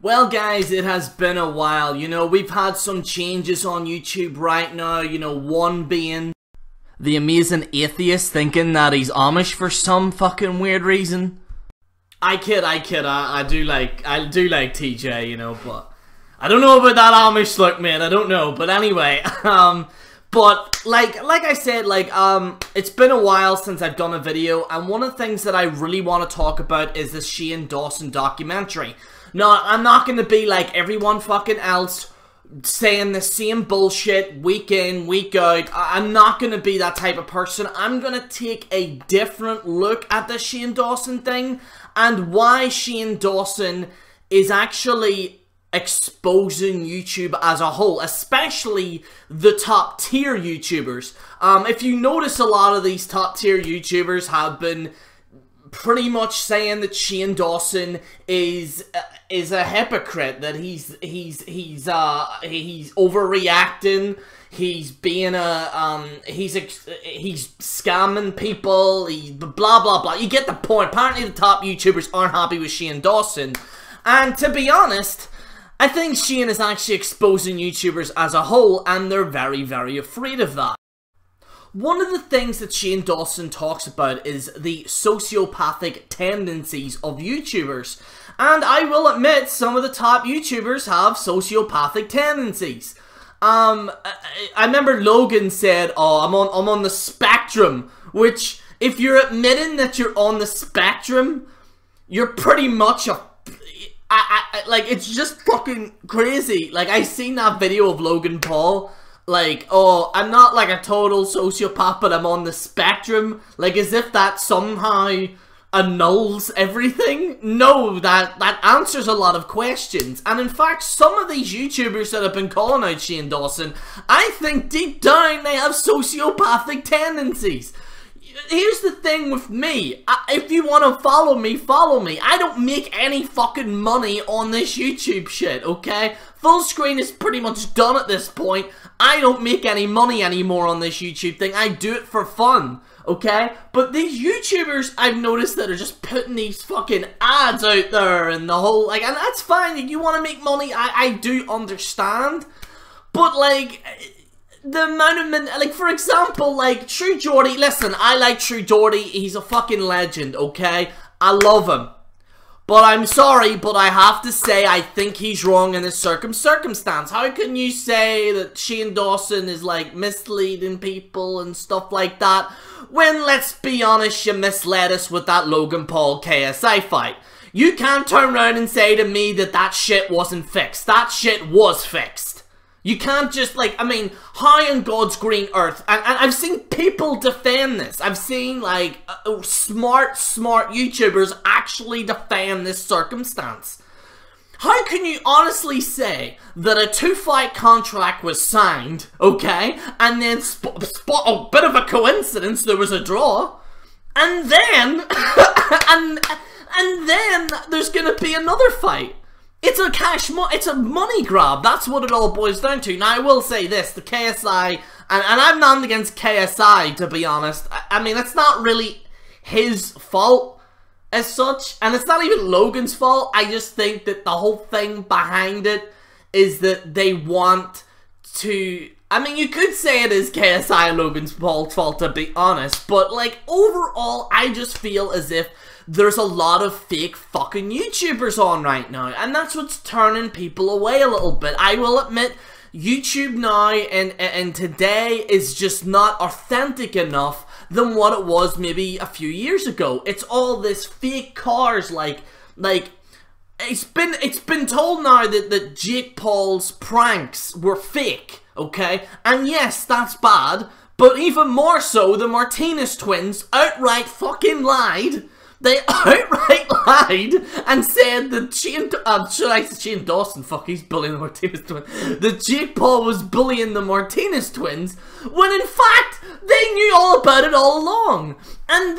Well guys, it has been a while. We've had some changes on YouTube right now. One being the amazing atheist thinking that he's Amish for some fucking weird reason. I kid. I do like TJ, but I don't know about that Amish look, man. I don't know. But anyway, but like I said, it's been a while since I've done a video, and one of the things that I really want to talk about is the Shane Dawson documentary. No, I'm not going to be like everyone fucking else saying the same bullshit week in, week out. I'm not going to be that type of person. I'm going to take a different look at the Shane Dawson thing and why Shane Dawson is actually exposing YouTube as a whole, especially the top tier YouTubers. If you notice, a lot of these top tier YouTubers have been pretty much saying that Shane Dawson is a hypocrite, that he's overreacting, he's being he's scamming people, he's blah blah blah. You get the point. Apparently the top YouTubers aren't happy with Shane Dawson, and to be honest, I think Shane is actually exposing YouTubers as a whole, and they're very, very afraid of that. One of the things that Shane Dawson talks about is the sociopathic tendencies of YouTubers. And I will admit, some of the top YouTubers have sociopathic tendencies. I remember Logan said, "Oh, I'm on the spectrum," which, if you're admitting that you're on the spectrum, you're pretty much a... like, it's just fucking crazy. Like, I seen that video of Logan Paul, like, "Oh, I'm not like a total sociopath, but I'm on the spectrum," like as if that somehow annuls everything. No, that answers a lot of questions. And in fact, some of these YouTubers that have been calling out Shane Dawson, I think deep down they have sociopathic tendencies. Here's the thing with me. If you want to follow me, follow me. I don't make any fucking money on this YouTube shit, okay? Full screen is pretty much done at this point. I don't make any money anymore on this YouTube thing. I do it for fun, okay? But these YouTubers, I've noticed, that are just putting these fucking ads out there and the whole, like, and that's fine. If you want to make money, I do understand. But, like, the amount of, like, for example, like, True Geordie, listen, I like True Geordie, he's a fucking legend, okay? I love him. But I'm sorry, but I have to say, I think he's wrong in this circumstance. How can you say that Shane Dawson is, like, misleading people and stuff like that, when, let's be honest, you misled us with that Logan Paul KSI fight? You can't turn around and say to me that that shit wasn't fixed. That shit was fixed. You can't just, like, I mean, how in God's green earth, and I've seen people defend this. I've seen, like, smart YouTubers actually defend this circumstance. How can you honestly say that a 2-fight contract was signed, okay, and then a bit of a coincidence, there was a draw, and then, and then there's gonna be another fight? It's a money grab. That's what it all boils down to. Now, I will say this, the KSI, and I'm not against KSI, to be honest. I mean, it's not really his fault as such, and it's not even Logan's fault. I just think that the whole thing behind it is that they want to... I mean, you could say it is KSI and Logan's fault, to be honest, but, like, overall, I just feel as if there's a lot of fake fucking YouTubers on right now, and that's what's turning people away a little bit. I will admit, YouTube now and today is just not authentic enough than what it was maybe a few years ago. It's all this fake cars, like it's been told now that Jake Paul's pranks were fake, okay? And yes, that's bad, but even more so, the Martinez twins outright fucking lied. They outright lied and said that Shane Dawson, fuck, he's bullying the Martinez twins, that Jake Paul was bullying the Martinez twins, when in fact, they knew all about it all along. And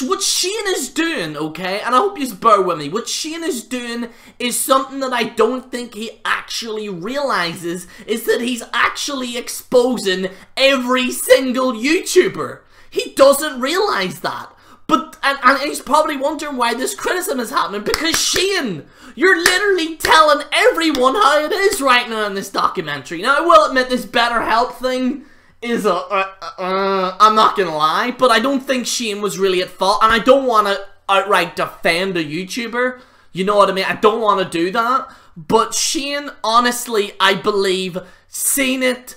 what Shane is doing, okay, and I hope you bear with me, what Shane is doing is something that I don't think he actually realizes, is that he's actually exposing every single YouTuber. He doesn't realize that. But, and he's probably wondering why this criticism is happening, because Shane, you're literally telling everyone how it is right now in this documentary. Now, I will admit this BetterHelp thing is I'm not gonna lie, but I don't think Shane was really at fault, and I don't want to outright defend a YouTuber, you know what I mean? I don't want to do that, but Shane, honestly, I believe, seen it.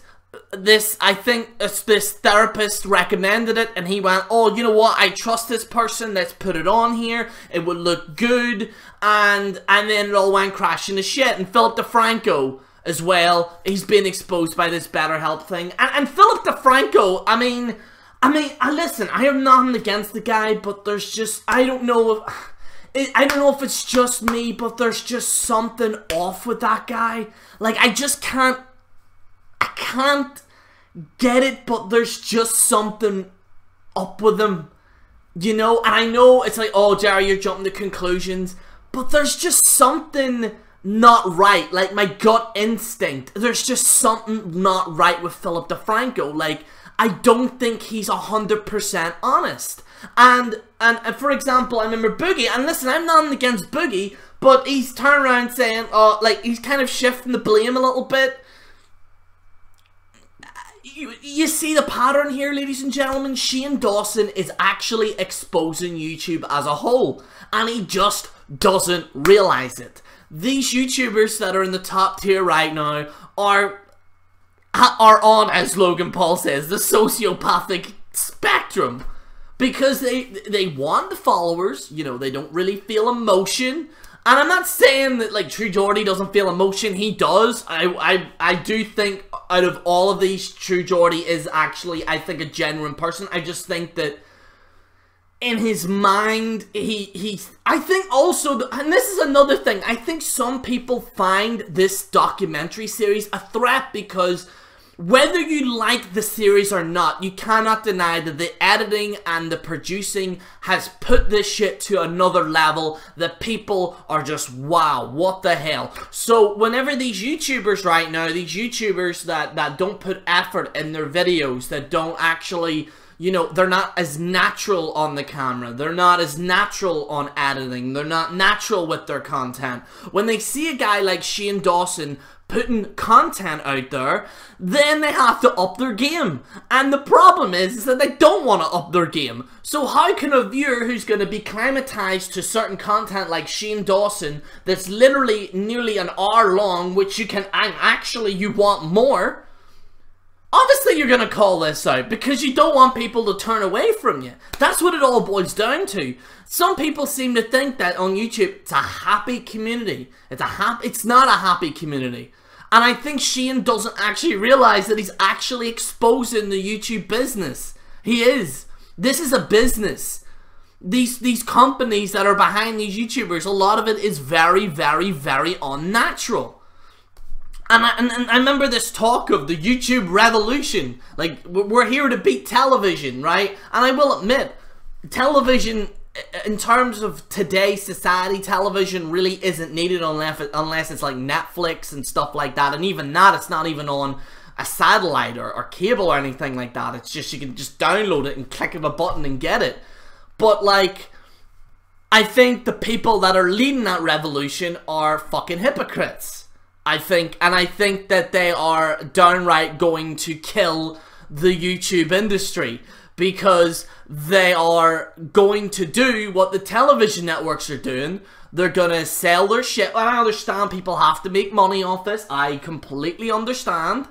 I think this therapist recommended it, and he went, oh, you know what, I trust this person, let's put it on here, it would look good, and then it all went crashing to shit. And Philip DeFranco, as well, he's been exposed by this BetterHelp thing, and Philip DeFranco, I mean, listen, I have nothing against the guy, but there's just, I don't know if it's just me, but there's just something off with that guy. Like, I can't get it, but there's just something up with him, you know? And I know it's like, oh, Jerry, you're jumping to conclusions, but there's just something not right. Like, my gut instinct, there's just something not right with Philip DeFranco. Like, I don't think he's 100% honest. And for example, I remember Boogie, and listen, I'm not against Boogie, but he's turned around saying, oh, like, he's kind of shifting the blame a little bit. You see the pattern here, ladies and gentlemen. Shane Dawson is actually exposing YouTube as a whole, and he just doesn't realize it. These YouTubers that are in the top tier right now are on, as Logan Paul says, the sociopathic spectrum, because they want the followers, you know, they don't really feel emotion. And I'm not saying that, like, True Geordie doesn't feel emotion. He does. I do think out of all of these, True Geordie is actually, I think, a genuine person. I just think that in his mind, I think also, and this is another thing, I think some people find this documentary series a threat, because whether you like the series or not, you cannot deny that the editing and the producing has put this shit to another level that people are just, wow, what the hell. So whenever these YouTubers right now, these YouTubers that don't put effort in their videos, that don't actually, you know, they're not as natural on the camera, they're not as natural on editing, they're not natural with their content. When they see a guy like Shane Dawson putting content out there, then they have to up their game. And the problem is that they don't want to up their game. So how can a viewer who's going to be climatized to certain content like Shane Dawson, that's literally nearly an hour long, which you can, and actually you want more, obviously you're going to call this out, because you don't want people to turn away from you. That's what it all boils down to. Some people seem to think that on YouTube, it's a happy community. It's not a happy community. And I think Shane doesn't actually realize that he's actually exposing the YouTube business. He is. This is a business. These companies that are behind these YouTubers, a lot of it is very, very, very unnatural. And I remember this talk of the YouTube revolution. Like, we're here to beat television, right? And I will admit, television, in terms of today's society, television really isn't needed unless it's like Netflix and stuff like that. And even that, it's not even on a satellite or cable or anything like that. It's just, you can just download it and click of a button and get it. But like, I think the people that are leading that revolution are fucking hypocrites. I think that they are downright going to kill the YouTube industry, because they are going to do what the television networks are doing. They're gonna sell their shit. I understand people have to make money off this. I completely understand.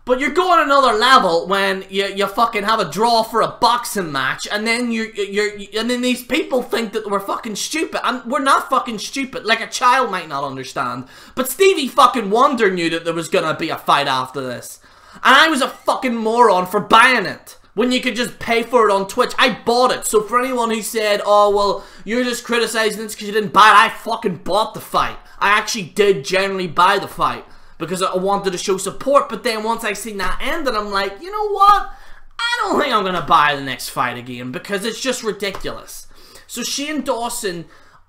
But you're going another level when you fucking have a draw for a boxing match, and then and then these people think that we're fucking stupid. And we're not fucking stupid. Like, a child might not understand. But Stevie fucking Wonder knew that there was gonna be a fight after this. And I was a fucking moron for buying it, when you could just pay for it on Twitch. I bought it. So for anyone who said, oh, well, you're just criticizing this because you didn't buy it, I fucking bought the fight. I actually did generally buy the fight, because I wanted to show support. But then once I seen that ended, I'm like, you know what? I don't think I'm going to buy the next fight again, because it's just ridiculous. So Shane Dawson,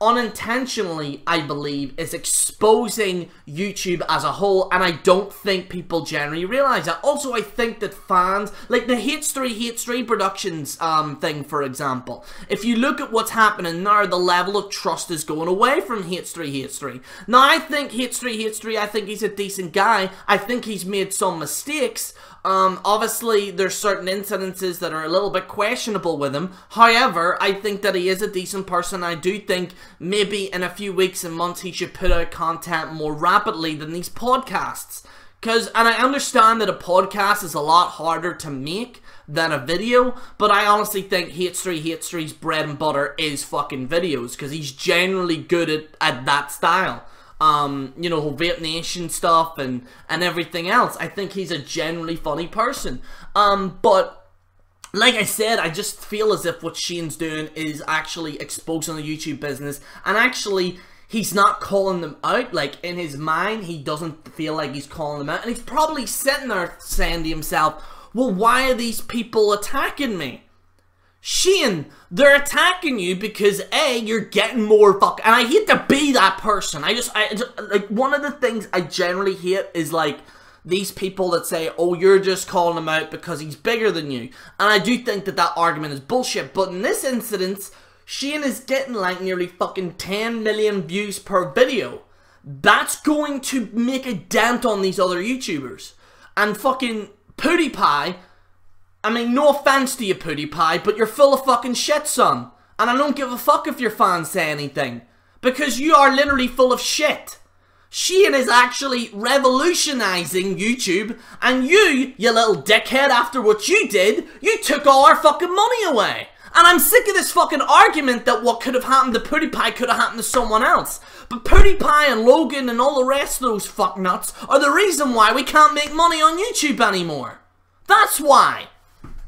unintentionally, I believe, is exposing YouTube as a whole, and I don't think people generally realize that. Also, I think that fans, like the Hate Street Productions thing, for example, if you look at what's happening now, the level of trust is going away from Hate Street. Now, I think Hate Street, I think he's a decent guy. I think he's made some mistakes. Obviously, there's certain incidences that are a little bit questionable with him. However, I think that he is a decent person. I do think maybe in a few weeks and months he should put out content more rapidly than these podcasts. And I understand that a podcast is a lot harder to make than a video, but I honestly think Hate Street's bread and butter is fucking videos, because he's generally good at that style. You know, Vape Nation stuff and everything else. I think he's a generally funny person. But like I said, I just feel as if what Shane's doing is actually exposing the YouTube business, and actually he's not calling them out. Like, in his mind, he doesn't feel like he's calling them out, and he's probably sitting there saying to himself, well, why are these people attacking me? Shane, they're attacking you because A, you're getting more and I hate to be that person. I just like, one of the things I generally hate is like these people that say, oh, you're just calling him out because he's bigger than you. And I do think that that argument is bullshit. But in this incident, Shane is getting like nearly fucking 10 million views per video. That's going to make a dent on these other YouTubers. And fucking PewDiePie, I mean, no offense to you, PewDiePie, but you're full of fucking shit, son. And I don't give a fuck if your fans say anything, because you are literally full of shit. Shane is actually revolutionizing YouTube, and you little dickhead, after what you did, you took all our fucking money away. And I'm sick of this fucking argument that what could have happened to PewDiePie could have happened to someone else. But PewDiePie and Logan and all the rest of those fucknuts are the reason why we can't make money on YouTube anymore. That's why.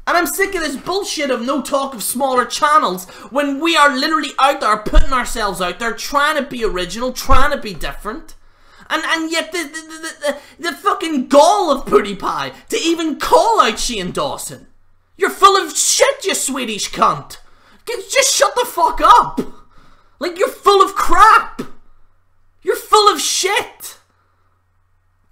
And I'm sick of this bullshit of no talk of smaller channels when we are literally out there putting ourselves out there, trying to be original, trying to be different. And yet the fucking gall of PewDiePie to even call out Shane Dawson. You're full of shit, you Swedish cunt. Just shut the fuck up. Like, you're full of crap. You're full of shit.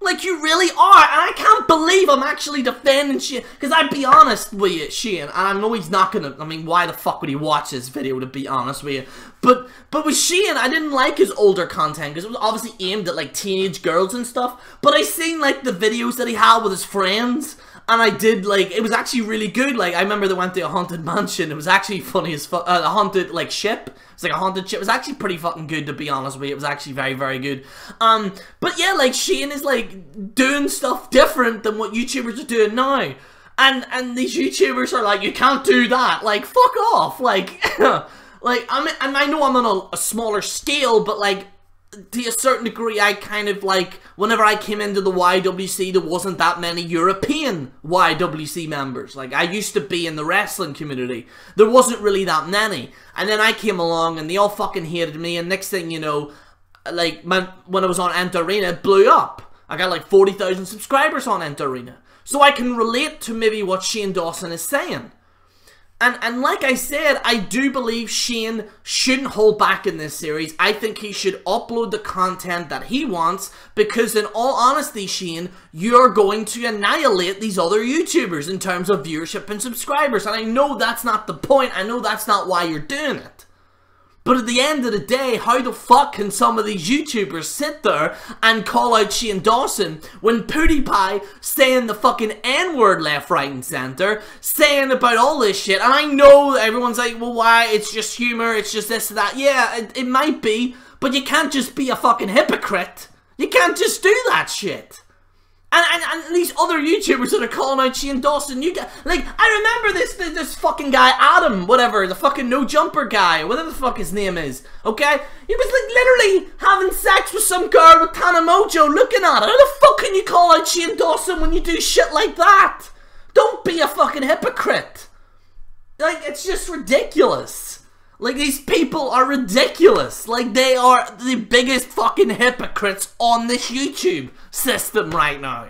Like, you really are, and I can't believe I'm actually defending Shane, because I'd be honest with you, Shane, and I know he's not gonna, I mean, why the fuck would he watch this video, to be honest with you, but with Shane, I didn't like his older content, because it was obviously aimed at, like, teenage girls and stuff, but I seen, like, the videos that he had with his friends, and I did, like, it was actually really good. Like, I remember they went to a haunted mansion. It was actually funny as fuck. A haunted, like, ship. It's like a haunted ship. It was actually pretty fucking good, to be honest with you. It was actually very, very good. But yeah, like, Shane is, like, doing stuff different than what YouTubers are doing now. And these YouTubers are like, you can't do that. Like, fuck off. Like, like, and I know I'm on a smaller scale, but, like, to a certain degree, I kind of, like, whenever I came into the YWC, there wasn't that many European YWC members. Like, I used to be in the wrestling community. There wasn't really that many. And then I came along, and they all fucking hated me, and next thing you know, like, when I was on Ent Arena, it blew up. I got, like, 40,000 subscribers on Ent Arena. So I can relate to maybe what Shane Dawson is saying. And like I said, I do believe Shane shouldn't hold back in this series. I think he should upload the content that he wants, because in all honesty, Shane, you're going to annihilate these other YouTubers in terms of viewership and subscribers. And I know that's not the point. I know that's not why you're doing it. But at the end of the day, how the fuck can some of these YouTubers sit there and call out Shane Dawson when PewDiePie saying the fucking N-word left, right, and center, saying about all this shit? And I know everyone's like, well, why? It's just humor, it's just this and that. Yeah, it might be, but you can't just be a fucking hypocrite. You can't just do that shit. And these other YouTubers that are calling out Shane Dawson, you get, like, I remember this fucking guy, Adam, whatever, the fucking no jumper guy, whatever the fuck his name is, okay? He was, like, literally having sex with some girl with Tana Mojo looking at her. How the fuck can you call out Shane Dawson when you do shit like that? Don't be a fucking hypocrite. Like, it's just ridiculous. Like, these people are ridiculous. Like, they are the biggest fucking hypocrites on this YouTube system right now.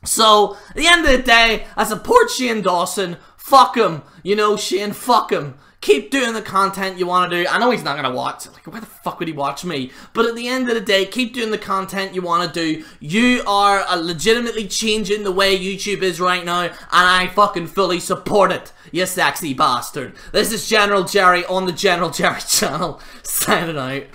So, at the end of the day, I support Shane Dawson. Fuck him. You know, Shane, fuck him. keep doing the content you want to do. I know he's not going to watch. Like, why the fuck would he watch me? But at the end of the day, keep doing the content you want to do. You are legitimately changing the way YouTube is right now, and I fucking fully support it, you sexy bastard. This is General Jerry on the General Jerry channel, signing out.